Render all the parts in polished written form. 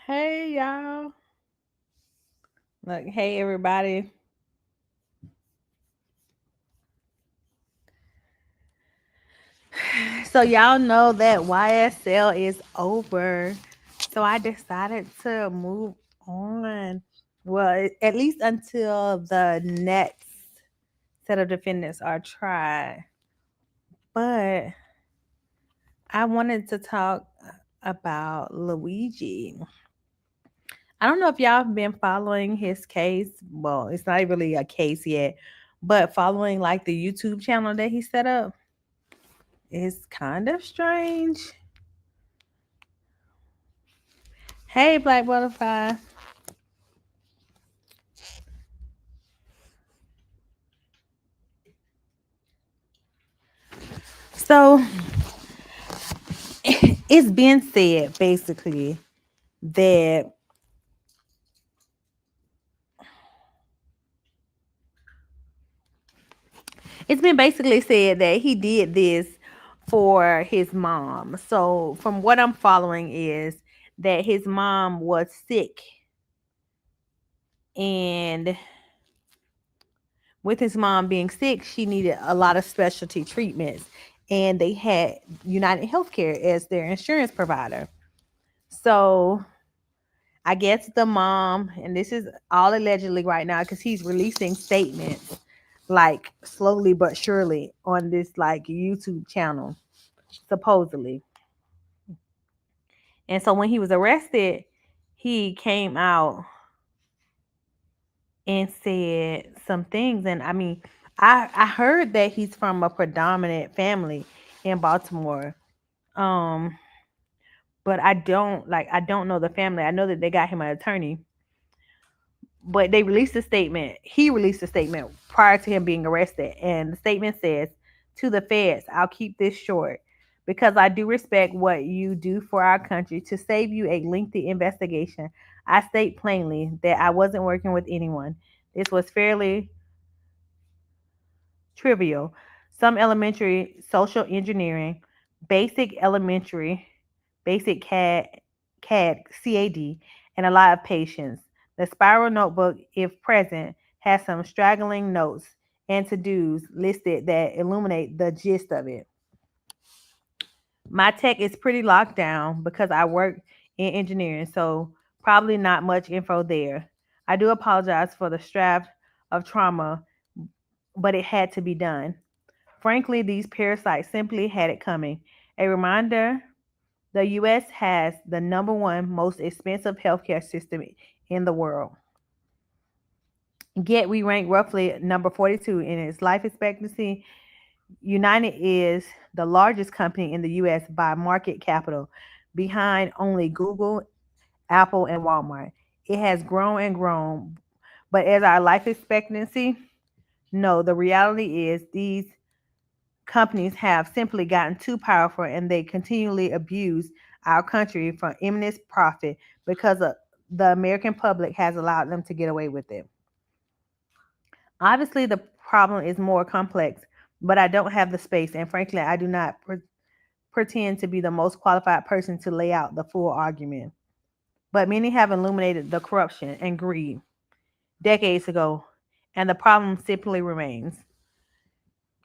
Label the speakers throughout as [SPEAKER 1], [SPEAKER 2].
[SPEAKER 1] Hey y'all. Look, hey everybody. So y'all know that YSL is over. So I decided to move on. Well, at least until the next set of defendants are tried. But I wanted to talk about Luigi. I don't know if y'all have been following his case. Well, it's not really a case yet, but following like the YouTube channel that he set up is kind of strange. Hey, Black Butterfly. So it's been said basically that it's been basically said that he did this for his mom. So from what I'm following is that his mom was sick, and with his mom being sick, she needed a lot of specialty treatments, and they had United Healthcare as their insurance provider. So I guess the mom, and this is all allegedly right now because he's releasing statements like slowly but surely on this like YouTube channel, supposedly. And so when he was arrested, he came out and said some things. And I mean, I heard that he's from a predominant family in Baltimore. Um, but I don't know the family. I know that they got him an attorney, but they released a statement. He released a statement prior to him being arrested. And the statement says, to the feds, I'll keep this short because I do respect what you do for our country. To save you a lengthy investigation, I state plainly that I wasn't working with anyone. This was fairly trivial. Some elementary social engineering, basic elementary, basic CAD, and a lot of patience. The spiral notebook, if present, has some straggling notes and to dos listed that illuminate the gist of it. My tech is pretty locked down because I work in engineering, so probably not much info there. I do apologize for the strap of trauma, but it had to be done. Frankly, these parasites simply had it coming. A reminder, the US has the number one most expensive healthcare system in the world. Yet we rank roughly number 42 in its life expectancy. United is the largest company in the US by market capital, behind only Google, Apple, and Walmart. It has grown and grown, but as our life expectancy, no, the reality is these companies have simply gotten too powerful and they continually abuse our country for immense profit because the American public has allowed them to get away with it. Obviously, the problem is more complex, but I don't have the space, and frankly, I do not pretend to be the most qualified person to lay out the full argument. But many have illuminated the corruption and greed decades ago, and the problem simply remains.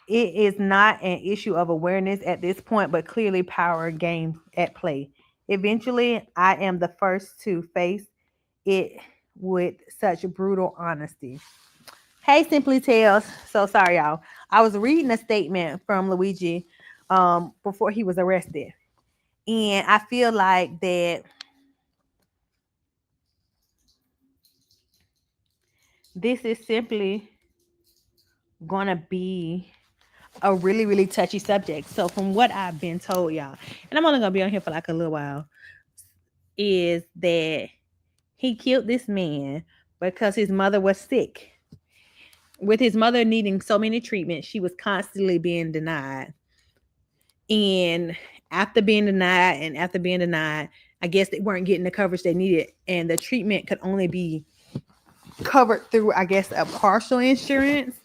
[SPEAKER 1] It is not an issue of awareness at this point, but clearly power game at play. Eventually, I am the first to face it with such brutal honesty. Hey, Simply Tales. So sorry, y'all. I was reading a statement from Luigi before he was arrested. And I feel like that this is simply going to be a really, really touchy subject. So, from what I've been told, y'all, and I'm only going to be on here for like a little while, is that he killed this man because his mother was sick. With his mother needing so many treatments, she was constantly being denied. And after being denied, I guess they weren't getting the coverage they needed. And the treatment could only be covered through, I guess, a partial insurance.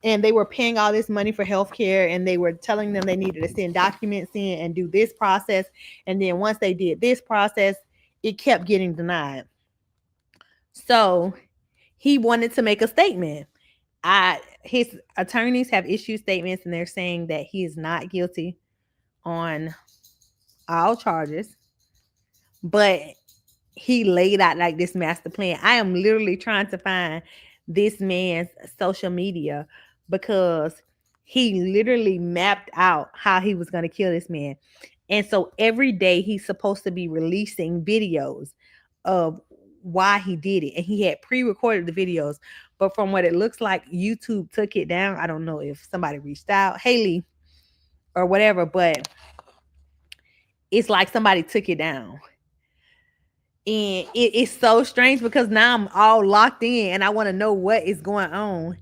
[SPEAKER 1] And they were paying all this money for healthcare, and they were telling them they needed to send documents in and do this process. And then once they did this process, it kept getting denied. So he wanted to make a statement. His attorneys have issued statements and they're saying that he is not guilty on all charges, but he laid out like this master plan. I am literally trying to find this man's social media because he literally mapped out how he was going to kill this man. And so every day he's supposed to be releasing videos of why he did it. And he had pre-recorded the videos. But from what it looks like, YouTube took it down. I don't know if somebody reached out, Haley or whatever, but it's like somebody took it down. And it's so strange because now I'm all locked in and I want to know what is going on.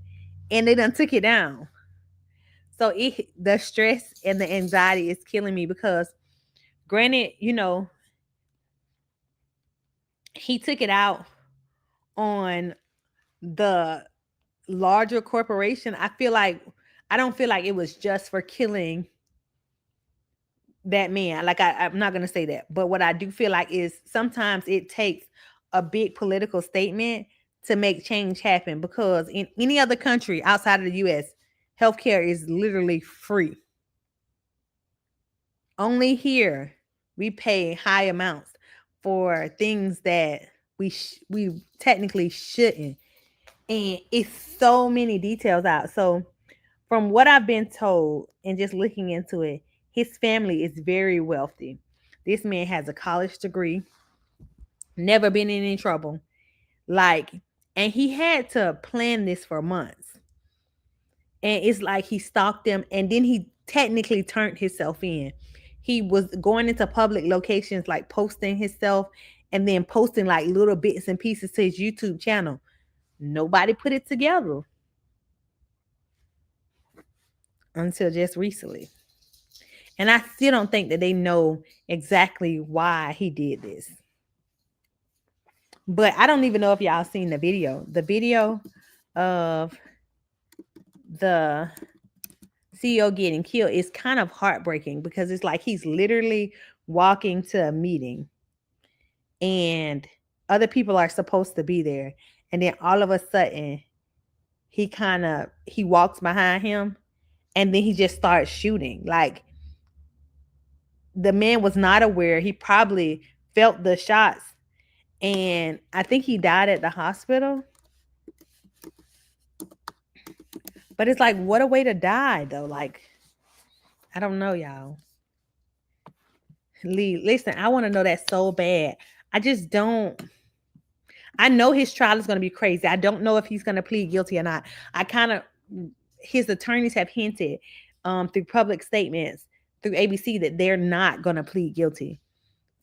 [SPEAKER 1] And they done took it down. So the stress and the anxiety is killing me because granted, you know, he took it out on the larger corporation. I don't feel like it was just for killing that man. Like I'm not gonna say that, but what I do feel like is sometimes it takes a big political statement to make change happen, because in any other country outside of the US, healthcare is literally free. Only here we pay high amounts for things that we technically shouldn't, and it's so many details out. So from what I've been told and just looking into it, his family is very wealthy. This man has a college degree, never been in any trouble. And he had to plan this for months. And it's like he stalked them and then he technically turned himself in. He was going into public locations, like posting himself and then posting like little bits and pieces to his YouTube channel. Nobody put it together until just recently. And I still don't think that they know exactly why he did this. But I don't even know if y'all seen the video. The video of the CEO getting killed is kind of heartbreaking because it's like he's literally walking to a meeting and other people are supposed to be there. And then all of a sudden he walks behind him and then he just starts shooting. Like, the man was not aware. He probably felt the shots. And I think he died at the hospital. But it's like, what a way to die, though. Like, I don't know, y'all. Lee, listen, I want to know that so bad. I just don't. I know his trial is going to be crazy. I don't know if he's going to plead guilty or not. His attorneys have hinted through public statements, through ABC, that they're not going to plead guilty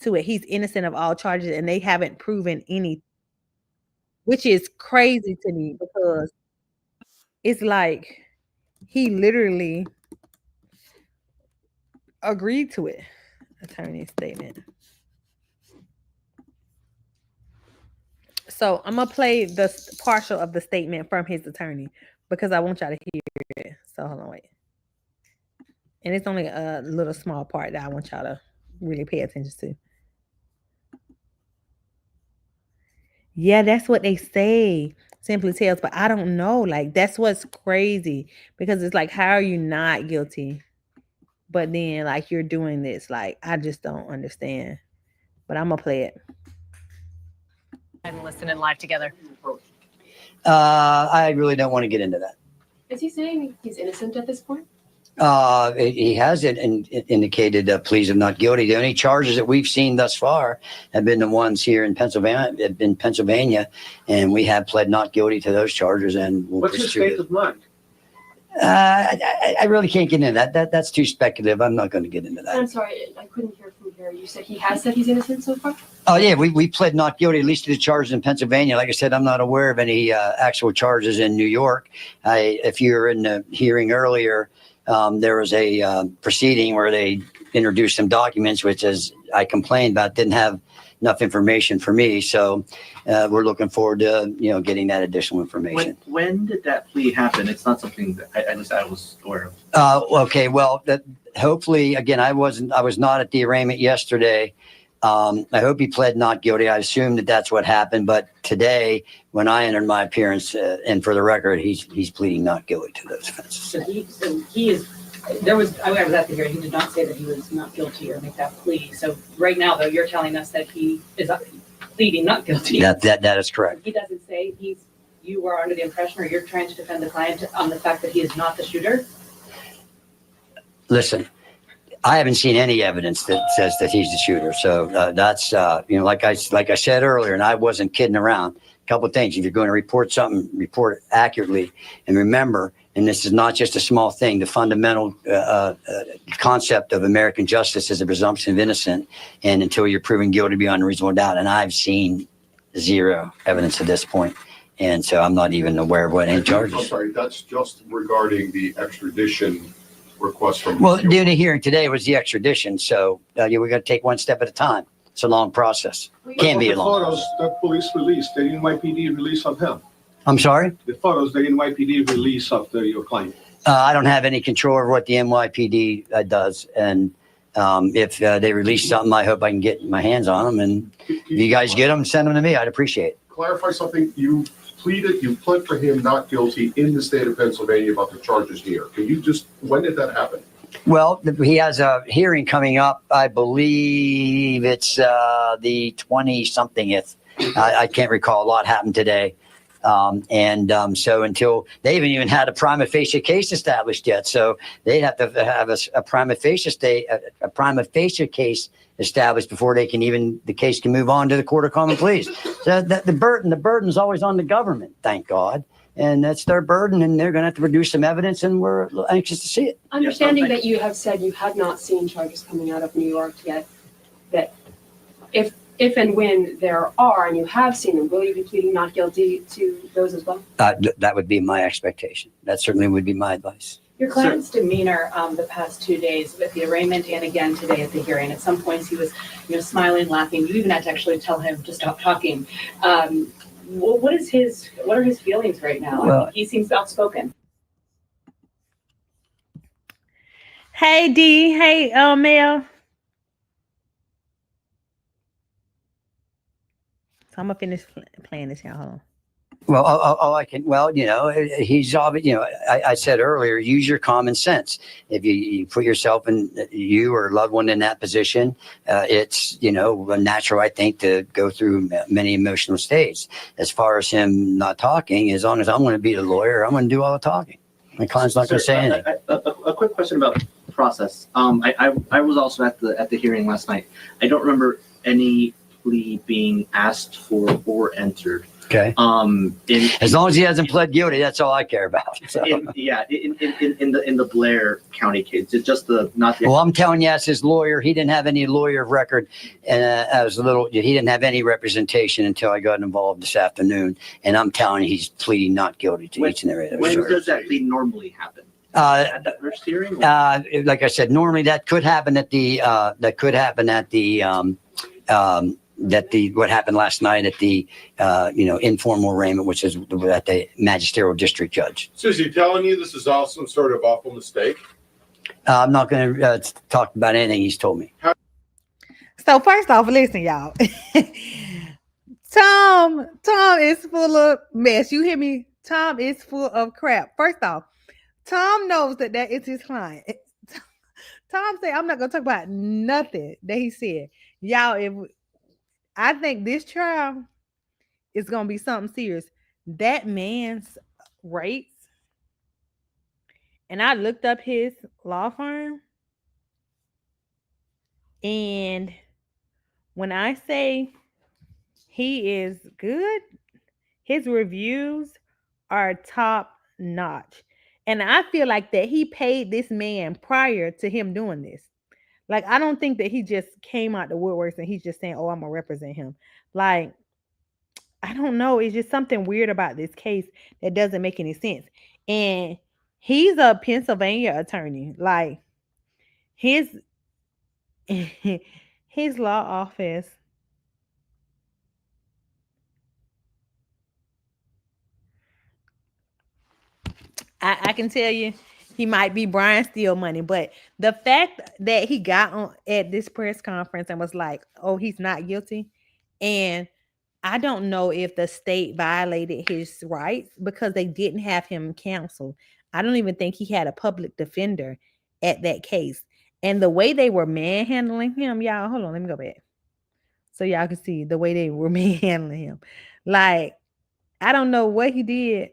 [SPEAKER 1] to it. He's innocent of all charges and they haven't proven any, which is crazy to me because it's like he literally agreed to it. Attorney statement. So I'm gonna play the partial of the statement from his attorney because I want y'all to hear it. So hold on, wait. And it's only a little small part that I want y'all to really pay attention to. Yeah, that's what they say. Simply tells, but I don't know. Like, that's what's crazy because it's like, how are you not guilty? But then, like, you're doing this. Like, I just don't understand. But I'm gonna play it.
[SPEAKER 2] And listen and live together.
[SPEAKER 3] I really don't want to get into that.
[SPEAKER 4] Is he saying he's innocent at this point?
[SPEAKER 3] He has indicated pleas of not guilty. The only charges that we've seen thus far have been the ones here in Pennsylvania, and we have pled not guilty to those charges. And
[SPEAKER 5] what's his state of mind?
[SPEAKER 3] I really can't get into that. That's too speculative. I'm not going to get into that.
[SPEAKER 4] I'm sorry, I couldn't hear from here. You said he has said he's innocent so far?
[SPEAKER 3] Oh, yeah, we pled not guilty, at least to the charges in Pennsylvania. Like I said, I'm not aware of any actual charges in New York. If you were in the hearing earlier, there was a proceeding where they introduced some documents, which, as I complained about, didn't have enough information for me. So we're looking forward to getting that additional information.
[SPEAKER 5] When did that plea happen? It's not something that I was aware of.
[SPEAKER 3] Okay, well, that hopefully, again, I was not at the arraignment yesterday, I hope he pled not guilty. I assume that that's what happened. But today, when I entered my appearance, and for the record, he's pleading not guilty to those offenses.
[SPEAKER 4] So he is, there was, I was at the hearing, he did not say that he was not guilty or make that plea. So right now, though, you're telling us that he is pleading not guilty.
[SPEAKER 3] That is correct.
[SPEAKER 4] He doesn't say you are under the impression, or you're trying to defend the client on the fact that he is not the shooter?
[SPEAKER 3] Listen, I haven't seen any evidence that says that he's the shooter. So that's like I said earlier, and I wasn't kidding around. A couple of things: if you're going to report something, report it accurately, and remember. And this is not just a small thing. The fundamental concept of American justice is a presumption of innocence, and until you're proven guilty beyond a reasonable doubt. And I've seen zero evidence at this point, and so I'm not even aware of what any charges.
[SPEAKER 6] I'm sorry, that's just regarding the extradition request from.
[SPEAKER 3] Well, the only hearing today was the extradition, so we got to take one step at a time. It's a long process. Can't be a long.
[SPEAKER 6] The photos that police released, the NYPD release of him.
[SPEAKER 3] I'm sorry?
[SPEAKER 6] The photos, the NYPD release of your client.
[SPEAKER 3] I don't have any control over what the NYPD does, and if they release something, I hope I can get my hands on them. And if you guys get them, send them to me. I'd appreciate it.
[SPEAKER 6] Clarify something. You pled for him not guilty in the state of Pennsylvania about the charges here. Can you just, when did that happen?
[SPEAKER 3] Well, he has a hearing coming up. I believe it's the 20-somethingth. I can't recall. A lot happened today. So until they haven't even had a prima facie case established yet, so they'd have to have a prima facie case established before they can the case can move on to the Court of Common Pleas. So the burden is always on the government, thank God, and that's their burden, and they're going to have to produce some evidence, and we're anxious to see it.
[SPEAKER 4] Understanding that you have said you have not seen charges coming out of New York yet, that if and when there are, and you have seen them, will you be pleading not guilty to those as well?
[SPEAKER 3] That would be my expectation. That certainly would be my advice.
[SPEAKER 4] Your client's demeanor the past 2 days with the arraignment and again today at the hearing, at some points he was smiling, laughing. You even had to actually tell him to stop talking. What are his feelings right now?
[SPEAKER 3] Well,
[SPEAKER 4] he seems outspoken.
[SPEAKER 1] Hey, D. Hey, Mel. So I'm gonna finish playing this, y'all. Hold on.
[SPEAKER 3] Well, he's obvious. I said earlier, use your common sense. If you put yourself in, you or a loved one in that position, it's natural, I think, to go through many emotional states. As far as him not talking, as long as I'm going to be the lawyer, I'm going to do all the talking. My client's not going to say anything.
[SPEAKER 5] A quick question about process. I was also at the hearing last night. I don't remember any plea being asked for or entered.
[SPEAKER 3] Okay. As long as he hasn't pled guilty, that's all I care about. So.
[SPEAKER 5] In the Blair County case, it's just not the.
[SPEAKER 3] Well, I'm telling you, as his lawyer, he didn't have any lawyer of record, and he didn't have any representation until I got involved this afternoon. And I'm telling you, he's pleading not guilty to each and every other.
[SPEAKER 5] When does that plea normally happen? At that first hearing?
[SPEAKER 3] Like I said, normally that could happen at the what happened last night at the informal arraignment, which is at the magisterial district judge.
[SPEAKER 6] So is he telling you this is all some sort of awful mistake?
[SPEAKER 3] I'm not going to talk about anything he's told me.
[SPEAKER 1] So first off, listen, y'all. Tom is full of mess. You hear me? Tom is full of crap. First off, Tom knows that is his client. Tom said, I'm not going to talk about nothing that he said. Y'all, I think this trial is going to be something serious. That man's rates, and I looked up his law firm, and when I say he is good, his reviews are top notch. And I feel like that he paid this man prior to him doing this. Like, I don't think that he just came out the woodworks and he's just saying, oh, I'm going to represent him. Like, I don't know. It's just something weird about this case that doesn't make any sense. And he's a Pennsylvania attorney. Like, his law office. I can tell you, He might be Brian Steele money, but the fact that he got on at this press conference and was like, "Oh, he's not guilty," and I don't know if the state violated his rights because they didn't have him counseled. I don't even think he had a public defender at that case. And the way they were manhandling him, y'all, hold on, let me go back. So y'all can see the way they were manhandling him. Like, I don't know what he did,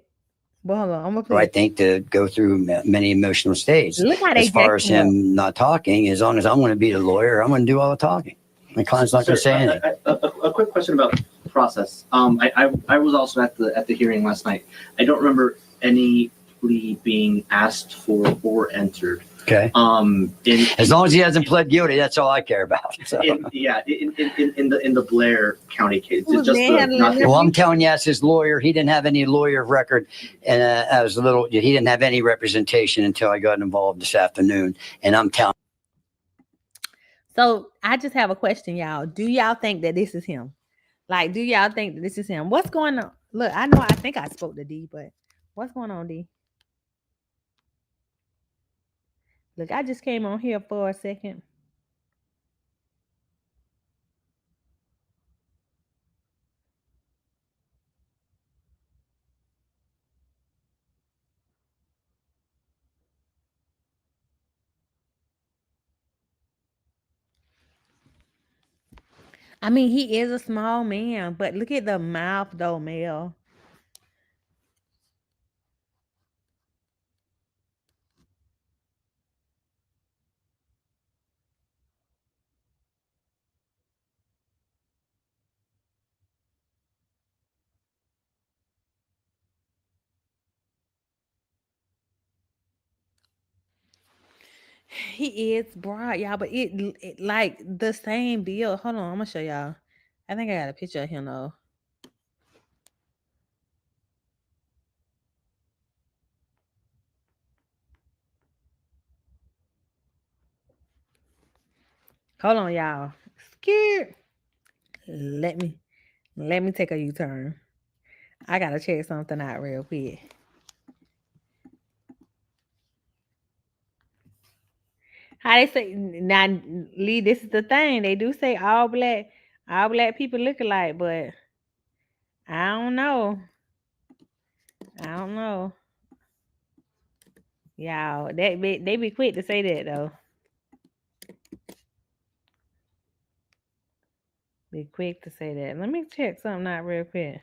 [SPEAKER 1] but hold on, I'm gonna
[SPEAKER 3] So I
[SPEAKER 1] play.
[SPEAKER 3] think to go through many emotional states.
[SPEAKER 1] Look how they
[SPEAKER 3] As far as
[SPEAKER 1] jacked him up.
[SPEAKER 3] him not talking, as long as I'm going to be the lawyer, I'm going to do all the talking. My client's not going to
[SPEAKER 5] Sir,
[SPEAKER 3] say anything.
[SPEAKER 5] a quick question about process. I was also at the hearing last night. I don't remember any plea being asked for or entered.
[SPEAKER 3] Okay. As long as he hasn't pled guilty, that's all I care about. So.
[SPEAKER 5] in the Blair County case.
[SPEAKER 1] Who's
[SPEAKER 5] It's just
[SPEAKER 1] manhandling
[SPEAKER 5] not
[SPEAKER 1] him?
[SPEAKER 3] Well, I'm telling you, as his lawyer, he didn't have any lawyer of record, and he didn't have any representation until I got involved this afternoon. And I'm telling.
[SPEAKER 1] So I just have a question, y'all. Do y'all think that this is him? Like, do y'all think that this is him? What's going on? Look, I think I spoke to D, but what's going on, D? Look, I just came on here for a second. I mean, he is a small man, but look at the mouth, though, Mel. He is broad, y'all, but it like the same deal. Hold on, I'm gonna show y'all. I think I got a picture of him though. Hold on, y'all. Scared. Let me take a U-turn. I gotta check something out real quick. How they say now, Lee? This is the thing. They do say all black people look alike, but I don't know. I don't know. Y'all, they be quick to say that though. Be quick to say that. Let me check something out real quick.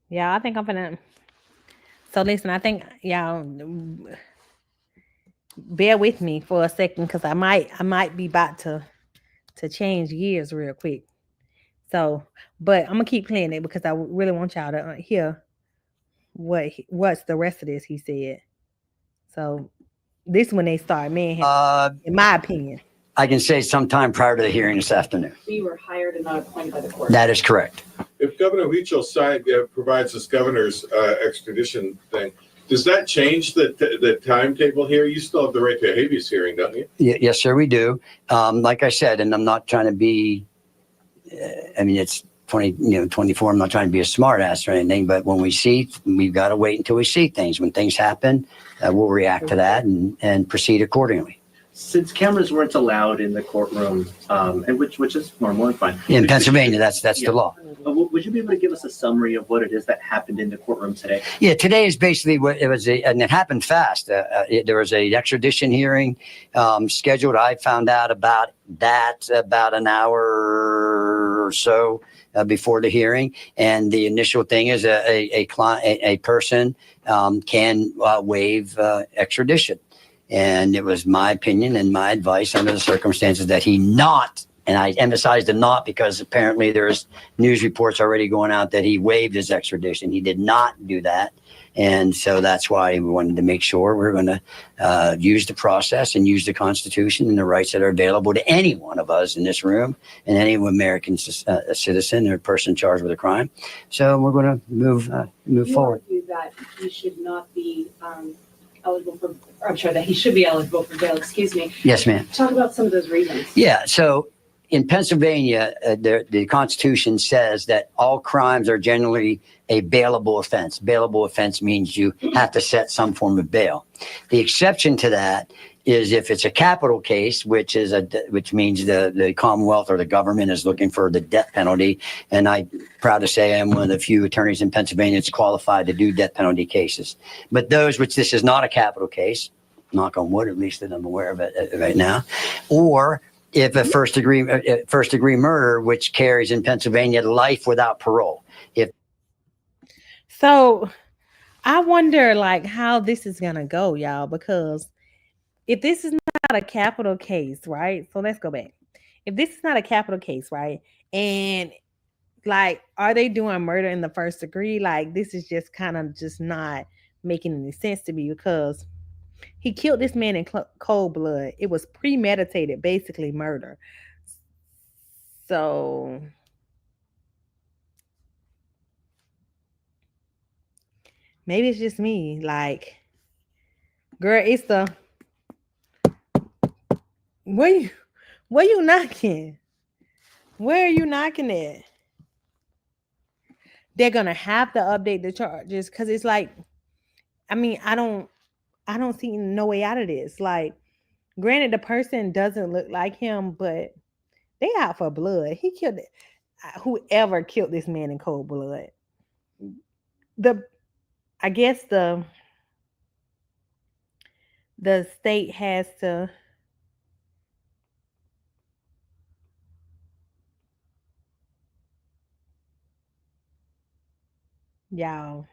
[SPEAKER 1] Yeah, I think I'm gonna. So listen, I think y'all bear with me for a second because I might be about to change gears real quick. So, but I'm gonna keep playing it because I really want y'all to hear what's the rest of this he said. So this when they start manhandling, in my opinion.
[SPEAKER 3] I can say sometime prior to the hearing this afternoon.
[SPEAKER 4] You were hired and not appointed by the court.
[SPEAKER 3] That is correct.
[SPEAKER 7] If Governor Huicho provides this governor's extradition thing, does that change the timetable here? You still have the right to a habeas hearing, don't you?
[SPEAKER 3] Yes, sir, we do. Like I said, and I'm not trying to be. I mean, it's 24. I'm not trying to be a smart ass or anything, but when we've got to wait until we see things. When things happen, we'll react to that and proceed accordingly.
[SPEAKER 5] Since cameras weren't allowed in the courtroom, and which is normal and fine.
[SPEAKER 3] In Pennsylvania, that's the law.
[SPEAKER 5] Would you be able to give us a summary of what it is that happened in the courtroom today?
[SPEAKER 3] Yeah, today is basically what it was, and it happened fast. There was a extradition hearing scheduled. I found out about that about an hour or so before the hearing, and the initial thing is a person can waive extradition. And it was my opinion and my advice under the circumstances that he not, and I emphasize the not because apparently there's news reports already going out that he waived his extradition. He did not do that. And so that's why we wanted to make sure we're going to use the process and use the Constitution and the rights that are available to any one of us in this room and any American citizen or person charged with a crime. So we're going to move forward.
[SPEAKER 4] You argue that he should not be eligible for, or I'm sorry, that he should be eligible for bail, excuse me.
[SPEAKER 3] Yes, ma'am.
[SPEAKER 4] Talk about some of those reasons.
[SPEAKER 3] Yeah. So in Pennsylvania, the Constitution says that all crimes are generally a bailable offense. Bailable offense means you have to set some form of bail. The exception to that is if it's a capital case, which means the Commonwealth or the government is looking for the death penalty. And I'm proud to say I'm one of the few attorneys in Pennsylvania that's qualified to do death penalty cases. But those which this is not a capital case, knock on wood, at least that I'm aware of it right now, or if a first degree murder, which carries in Pennsylvania life without parole.
[SPEAKER 1] So I wonder like how this is gonna go, y'all, because if this is not a capital case, right? So let's go back. If this is not a capital case, right? And like, are they doing murder in the first degree? Like, this is just kind of just not making any sense to me because he killed this man in cold blood. It was premeditated, basically murder. So maybe it's just me. Like, girl, it's the where you knocking? Where are you knocking at? They're gonna have to update the charges because it's like, I mean, I don't see no way out of this. Like, granted, the person doesn't look like him, but they out for blood. He killed it. Whoever killed this man in cold blood. I guess the state has to y'all.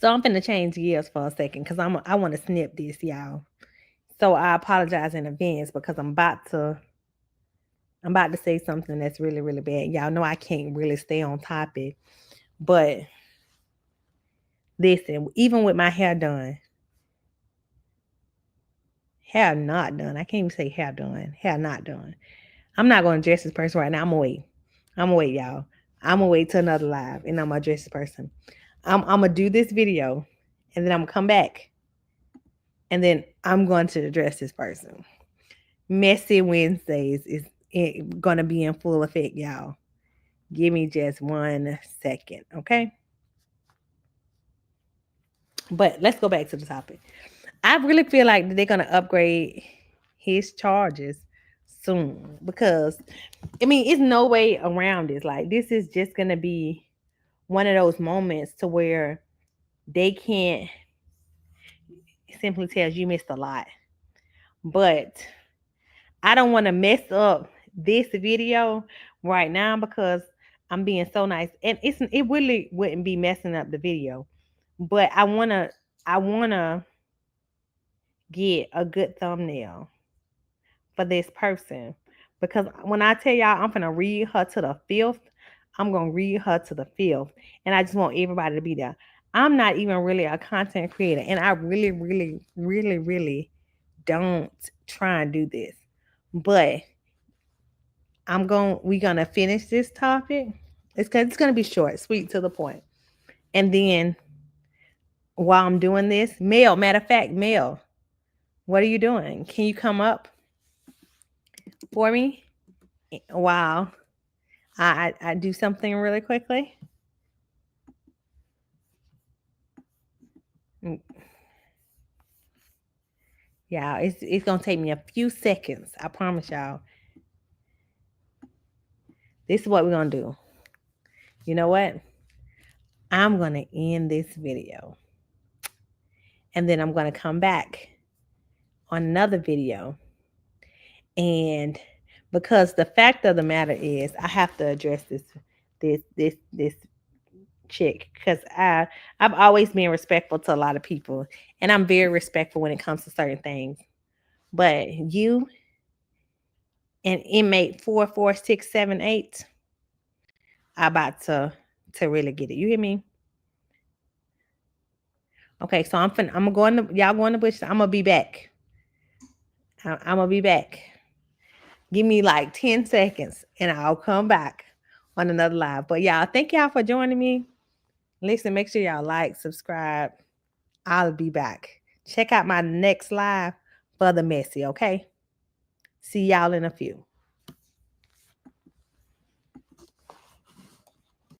[SPEAKER 1] So I'm finna change gears for a second because I want to snip this, y'all. So I apologize in advance because I'm about to say something that's really, really bad. Y'all know I can't really stay on topic, but listen, even with my hair done, hair not done. I can't even say hair done, hair not done. I'm not going to address this person right now. I'm going to wait, y'all. I'm going to wait till another live and I'm going to address this person. I'm going to do this video and then I'm going to come back and then I'm going to address this person. Messy Wednesdays is going to be in full effect, y'all. Give me just 1 second, okay? But let's go back to the topic. I really feel like they're going to upgrade his charges soon because, I mean, it's no way around this. Like, this is just going to be one of those moments to where they can't simply tell you missed a lot. But I don't want to mess up this video right now because I'm being so nice. And it really wouldn't be messing up the video. But I wanna get a good thumbnail for this person. Because when I tell y'all I'm gonna read her to the filth, I'm gonna read her to the filth. And I just want everybody to be there. I'm not even really a content creator. And I really, really, really, really don't try and do this. But we're gonna finish this topic. It's gonna be short, sweet, to the point. And then while I'm doing this, matter of fact, Mel, what are you doing? Can you come up for me? Wow. I do something really quickly. Yeah, it's gonna take me a few seconds. I promise y'all. This is what we're gonna do. You know what? I'm gonna end this video. And then I'm gonna come back on another video. And because the fact of the matter is I have to address this chick because I've always been respectful to a lot of people and I'm very respectful when it comes to certain things. But you and inmate 44678 are about to really get it. You hear me? Okay, so I'm going to y'all going to bush. I'm gonna be back. I'm gonna be back. Give me like 10 seconds and I'll come back on another live. But y'all, thank y'all for joining me. Listen, make sure y'all like, subscribe. I'll be back. Check out my next live for the messy, okay? See y'all in a few.